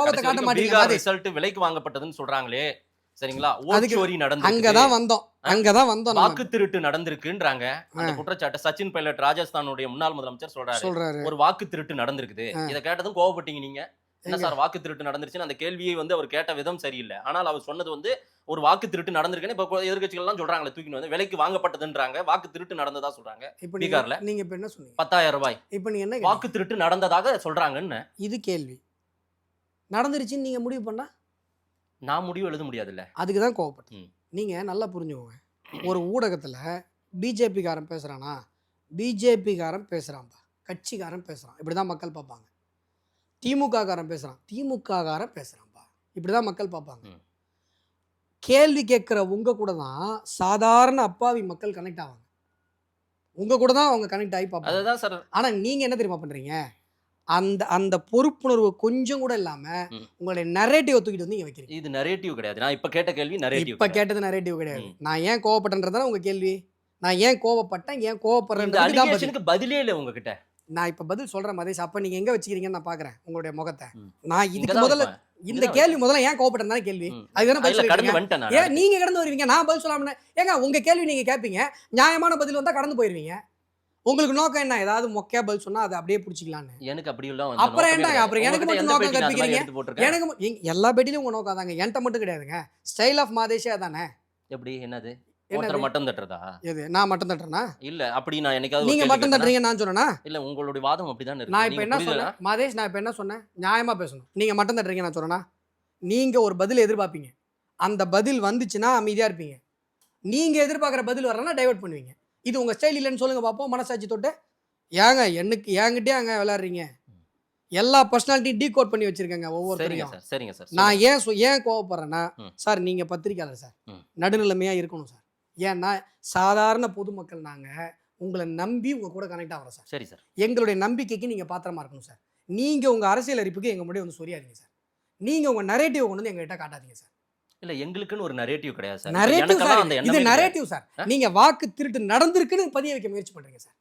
கோபத்தை காட்ட மாட்டீங்க பீகார் மாதேஷ். ரிசல்ட் விலைக்கு வாங்கப்பட்டதுன்னு சொல்றாங்களே, சரிங்களா? அதுக்கு ஓட்சோரி நடந்திருக்குது. அங்கதான் வந்தோம் நம்ம. வாக்கு திருட்டு நடந்திருக்குன்றாங்க. அந்த குற்றச்சாட்டு சச்சின் பைலட் ராஜஸ்தானுடைய முன்னாள் முதலமைச்சர் சொல்றாரு. சொல்றாரு. ஒரு வாக்கு திருட்டு நடந்திருக்குது. இத கேட்டதும் கோவப்பட்டீங்க நீங்க. என்ன சார் வாக்கு திருட்டு நடந்துருச்சுன்னு அந்த கேள்வியை அவர் கேட்ட விதம் சரியில்லை. ஆனால் அவர் சொன்னது ஒரு வாக்கு திருட்டு நடந்திருக்குன்னு இப்ப எதிர்க்கட்சிகள் எல்லாம் சொல்றாங்களே, தூக்கிட்டு வந்து விலைக்கு வாங்கப்பட்டதுன்றாங்க. வாக்கு திருட்டு நடந்ததா சொல்றாங்க. பீகார்ல நீங்க இப்ப என்ன சொன்னீங்க? 10,000 ரூபாய் இப்ப நீங்க என்ன வாக்கு திருட்டு நடந்ததாக சொல்றாங்கன்னு. இது கேள்வி. நடந்துருச்சுன்னு நீங்க முடிவு பண்ணா நான் முடிவு எழுத முடியாதுல்ல. அதுக்கு தான் கோவப்பட்டேன். நீங்க நல்லா புரிஞ்சுக்கோங்க. ஒரு ஊடகத்துல பிஜேபி காரன் பேசுறானா, பிஜேபி காரன் பேசுறான்பா, கட்சிக்காரன் பேசுறான், இப்படிதான் மக்கள் பார்ப்பாங்க. திமுக காரன் பேசுறான், திமுக காரன் பேசுறான்பா, இப்படிதான் மக்கள் பார்ப்பாங்க. கேள்வி கேட்கிற உங்க கூட தான் சாதாரண அப்பாவி மக்கள் கனெக்ட் ஆவாங்க. உங்க கூட தான் அவங்க கனெக்ட் ஆகி பார்ப்பாங்க. அதுதான் சார். ஆனா நீங்க என்ன தெரியுமா பண்றீங்க? அந்த அந்த பொறுப்புணர்வு கொஞ்சம் கூட இல்லாம உங்களுடைய நரேட்டிவ் தூக்கிட்டு வந்து இங்க வைக்கிறீங்க. இது நரேட்டிவ் கிடையாது. நான் இப்ப கேட்ட கேள்வி நரேட்டிவ். இப்ப கேட்டது நரேட்டிவ் கிடையாது. நான் ஏன் கோவப்பட்டேன்றதானே உங்க கேள்வி. நான் ஏன் கோவப்பட்டேன், ஏன் கோவப்படுறேன்றது அலிகேஷனுக்கு பதிலே இல்ல உங்ககிட்ட. நான் இப்ப பதில் சொல்றேன் மதேஷ். அப்ப நீங்க எங்க வச்சுக்கிறீங்கன்னு நான் பாக்குறேன் உங்களுடைய முகத்தை. நான் இதுக்கு முதல்ல இந்த கேள்வி முதல்ல ஏன் கோவப்பட்டேன் தானே கேள்வி. அதுதானே பதில் சொல்றீங்க. ஏன் நீங்க கடந்து வருவீங்க, நான் பதில் சொல்லாம? ஏங்க உங்க கேள்வி நீங்க கேட்பீங்க, நியாயமான பதில் வந்தா கடந்து போயிருவீங்க. உங்களுக்கு நோக்கம் என்ன? ஏதாவது மொக்கையா பதில் சொன்னா அதை அப்படியே பிடிச்சிக்கலான்னு. எனக்கு அப்படி எல்லாம் அப்புறம் என்ன? அப்புறம் எனக்கு மட்டும் நோக்கம் கற்பிக்கிறீங்க? எனக்கு எல்லா பேட்டிலும் உங்க நோக்கம் தாங்க, என்கிட்ட மட்டும் கிடையாதுங்க. ஸ்டைல் ஆஃப் மாதேஷே அதானே. எப்படி என்னது? ஒருத்தர் மட்டம் தட்டுறதா? எது நான் மட்டம் தட்டுறேனா? இல்ல அப்படி நான் என்னைக்காவது நீங்க மட்டம் தட்டுறீங்க நான் சொன்னேனா? இல்ல உங்களுடைய வாதம் அப்படிதான் இருக்கு. நான் இப்ப என்ன சொன்னேன் மாதேஷ்? நான் இப்ப என்ன சொன்னேன்? நியாயமா பேசணும். நீங்க மட்டம் தட்டுறீங்க நான் சொன்னேனா? நீங்க ஒரு பதில் எதிர்பார்ப்பீங்க, அந்த பதில் வந்துச்சுன்னா அமைதியா இருப்பீங்க. நீங்க எதிர்பார்க்குற பதில் வரலன்னா டைவர்ட் பண்ணுவீங்க. இது உங்க ஸ்டைல் இல்லைன்னு சொல்லுங்க பார்ப்போம். மனசாட்சி தொட்டு ஏங்க என்கிட்டயே அங்க விளையாடுறீங்க. எல்லா பர்சனாலிட்டியும் டீகோட் பண்ணி வச்சிருக்கேங்க ஒவ்வொருத்தரையும். சரிங்க சார். நான் ஏன் கோவப்படுறேன்னா சார், நீங்க பத்திரிக்கையாளர் சார், நடுநிலைமையா இருக்கணும் சார். ஏன்னா சாதாரண பொதுமக்கள் நாங்க உங்களை நம்பி உங்க கூட கனெக்ட் ஆகிறோம் சார். சரி சார். எங்களுடைய நம்பிக்கைக்கு நீங்க பாத்திரமா இருக்கணும் சார். நீங்க உங்க அரசியல் அறிப்புக்கு எங்க முன்னாடி வந்து சொரியாதீங்க சார். நீங்க உங்க நரேட்டிவ் கொண்டு வந்து எங்ககிட்ட காட்டாதீங்க சார். இல்ல எங்களுக்குன்னு ஒரு நரேட்டிவ் கிடையாது சார். நரேட்டிவ் சார், இது நரேட்டிவ் சார். நீங்க வாக்கு திருட்டு நடந்திருக்குன்னு பதிய வைக்க முயற்சி பண்றீங்க சார்.